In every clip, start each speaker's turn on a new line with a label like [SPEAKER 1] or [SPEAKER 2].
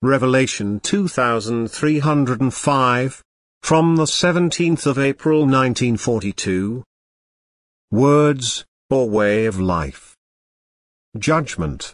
[SPEAKER 1] Revelation 2305, from the 17th of April 1942. Words, or way of life. Judgment.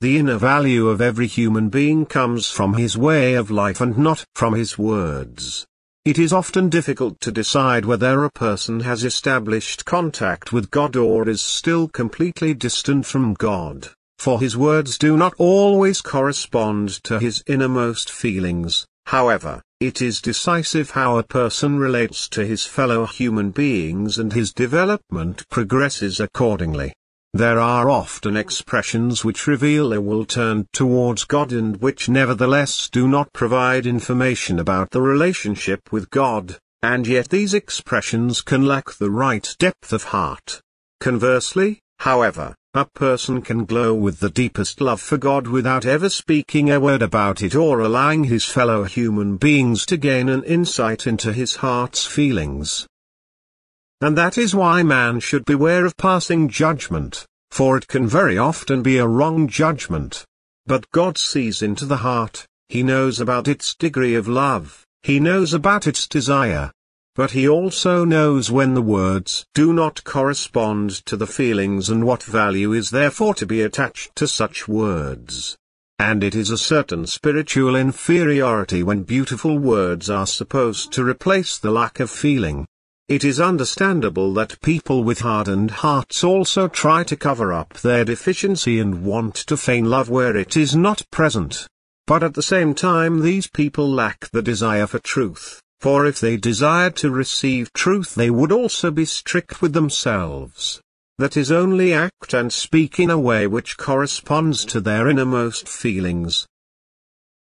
[SPEAKER 1] The inner value of every human being comes from his way of life and not from his words. It is often difficult to decide whether a person has established contact with God or is still completely distant from God, for his words do not always correspond to his innermost feelings. However, it is decisive how a person relates to his fellow human beings, and his development progresses accordingly. There are often expressions which reveal a will turned towards God and which nevertheless do not provide information about the relationship with God, and yet these expressions can lack the right depth of heart. Conversely, however, a person can glow with the deepest love for God without ever speaking a word about it or allowing his fellow human beings to gain an insight into his heart's feelings. And that is why man should beware of passing judgment, for it can very often be a wrong judgment. But God sees into the heart, He knows about its degree of love, He knows about its desire. But He also knows when the words do not correspond to the feelings and what value is therefore to be attached to such words. And it is a certain spiritual inferiority when beautiful words are supposed to replace the lack of feeling. It is understandable that people with hardened hearts also try to cover up their deficiency and want to feign love where it is not present. But at the same time these people lack the desire for truth. For if they desired to receive truth they would also be strict with themselves. That is, only act and speak in a way which corresponds to their innermost feelings.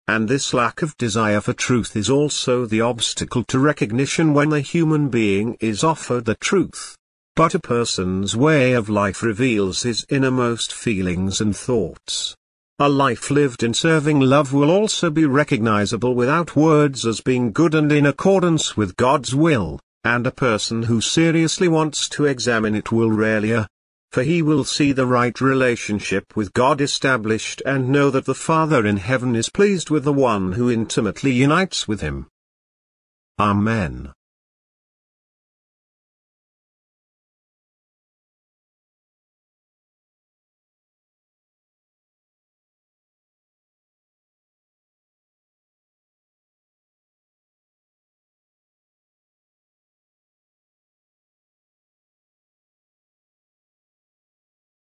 [SPEAKER 1] And this lack of desire for truth is also the obstacle to recognition when the human being is offered the truth. But a person's way of life reveals his innermost feelings and thoughts. A life lived in serving love will also be recognizable without words as being good and in accordance with God's will, and a person who seriously wants to examine it will rarely for he will see the right relationship with God established and know that the Father in heaven is pleased with the one who intimately unites with Him. Amen.